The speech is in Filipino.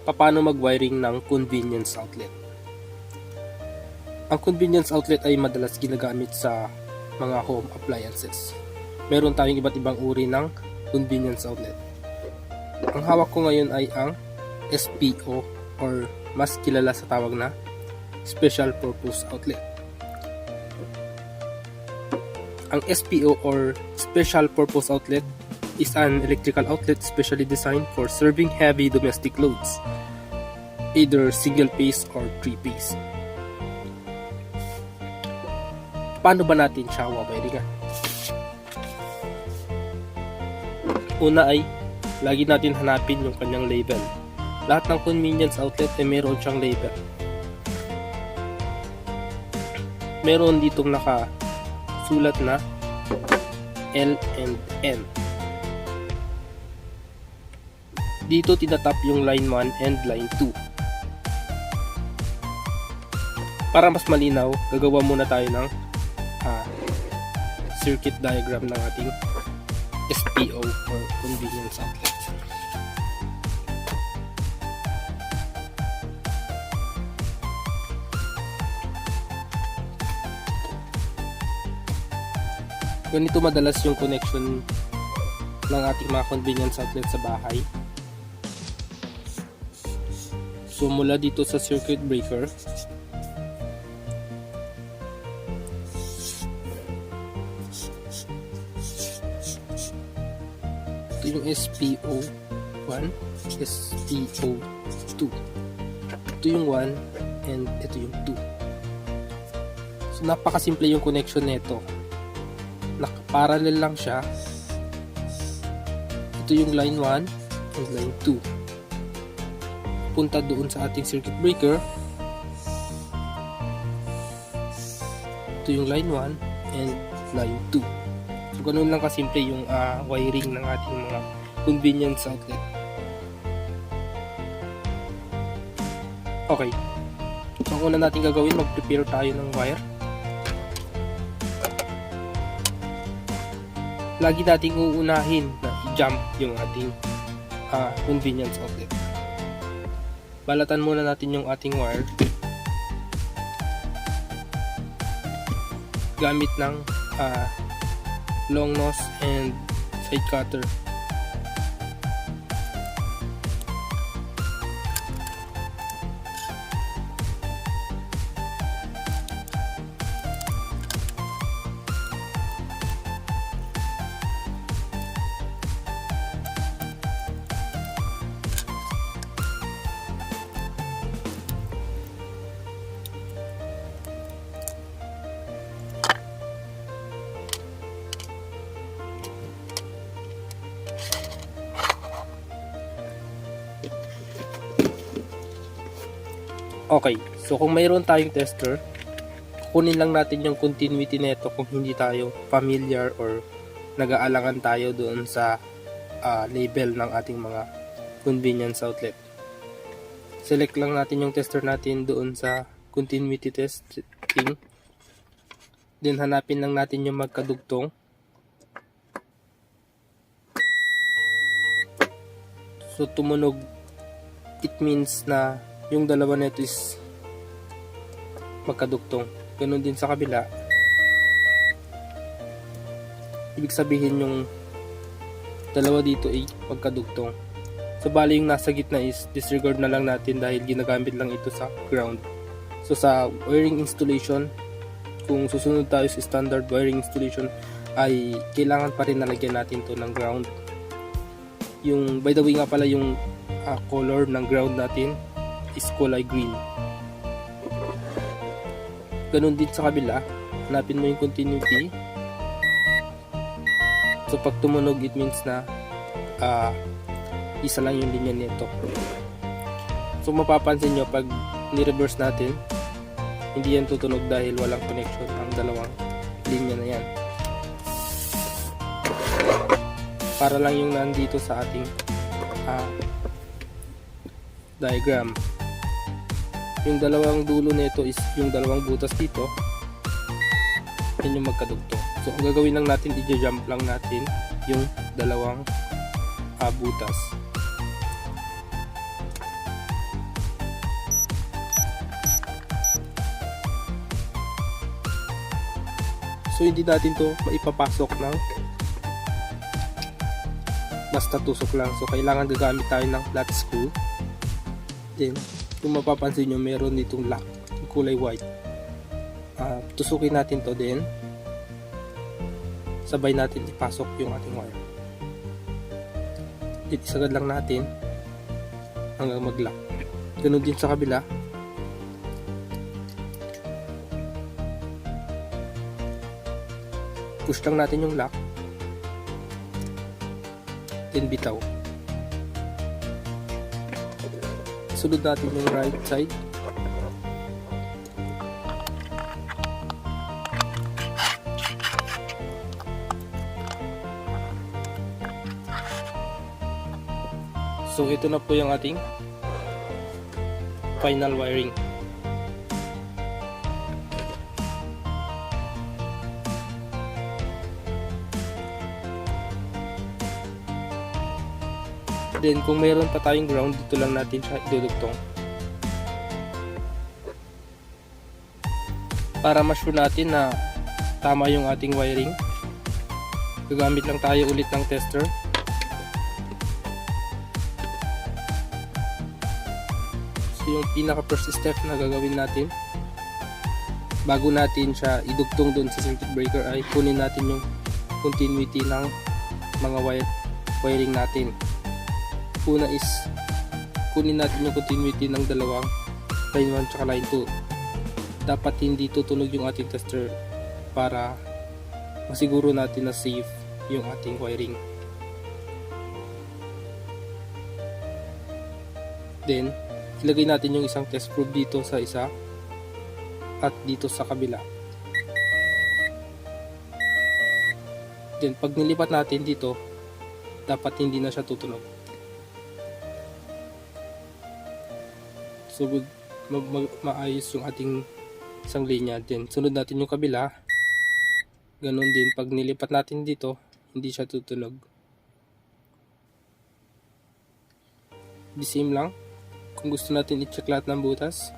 Paano mag-wiring ng convenience outlet? Ang convenience outlet ay madalas ginagamit sa mga home appliances. Meron tayong iba't ibang uri ng convenience outlet. Ang hawak ko ngayon ay ang SPO or mas kilala sa tawag na Special Purpose Outlet. Ang SPO or Special Purpose Outlet is an electrical outlet specially designed for serving heavy domestic loads, either single phase or three phase. Paano ba natin siya wawiringan? Una ay lagi natin hanapin yung kanyang label. Lahat ng convenience outlet ay meron siyang label. Meron ditong nakasulat na L and N. Dito tinatap yung line 1 and line 2. Para mas malinaw, gagawa muna tayo ng circuit diagram ng ating SPO or convenience outlet. Ganito madalas yung connection ng ating mga convenience outlet sa bahay. So mula dito sa circuit breaker, ito yung SPO1, SPO2. Ito yung 1 and ito yung 2. So napakasimple yung connection nito. Nakaparallel lang siya. Ito yung line 1 and line 2. Punta doon sa ating circuit breaker. Ito yung line 1 and line 2. So ganun lang kasimple yung wiring ng ating mga convenience outlet. Okay. So ang una natin gagawin, mag-prepare tayo ng wire. Lagi nating uunahin na i-jump yung ating convenience outlet. Balatan muna natin yung ating wire gamit ng long nose and side cutter. Okay, so kung mayroon tayong tester, kunin lang natin yung continuity nito kung hindi tayo familiar or nag-aalangan tayo doon sa label ng ating mga convenience outlet. Select lang natin yung tester natin doon sa continuity testing. Then hanapin lang natin yung magkadugtong. So tumunog, it means na yung dalawa nito is magkadugtong. Ganun din sa kabila. Ibig sabihin yung dalawa dito ay magkadugtong. So bali yung nasa gitna is disregard na lang natin dahil ginagamit lang ito sa ground. So sa wiring installation, kung susunod tayo sa standard wiring installation, ay kailangan pa rin nalagyan natin to ng ground. Yung by the way nga pala yung color ng ground natin is kulay green. Ganun din sa kabila, hanapin mo yung continuity. So pag tumunog, it means na isa lang yung linya nito. So mapapansin nyo pag ni-reverse natin, hindi yan tutunog dahil walang connection ang dalawang linya na yan. Para lang yung nandito sa ating diagram. Yung dalawang dulo nito is yung dalawang butas dito. Yan yung magkadugtong. So ang gagawin lang natin, i-jump lang natin yung dalawang butas. So hindi natin to maipapasok ng basta tusok lang. So kailangan gagamit tayo ng flat screw. Then kung mapapansin nyo, meron ditong lock yung kulay white. Tusukin natin to, then sabay natin ipasok yung ating wire. Then isagad lang natin hanggang mag-lock. Ganun din sa kabila. Push lang natin yung lock, then bitaw. Sunod natin yung right side. So ito na po yung ating final wiring. Then kung mayroon pa tayong ground, dito lang natin siya idudugtong. Para ma-sure natin na tama yung ating wiring, gagamit lang tayo ulit ng tester. So yung pinaka first step na gagawin natin, bago natin siya idugtong doon sa circuit breaker, ay kunin natin yung continuity ng mga wiring natin. Una is kunin natin yung continuity ng dalawang line 1 at line 2. Dapat hindi tutunog yung ating tester para masiguro natin na safe yung ating wiring. Then ilagay natin yung isang test probe dito sa isa at dito sa kabila. Then pag nilipat natin dito, dapat hindi na siya tutunog. So maayos yung ating isang linya. Then sunod natin yung kabila. Ganon din, pag nilipat natin dito, hindi siya tutunog. The same lang. Kung gusto natin i-check lahat ng butas,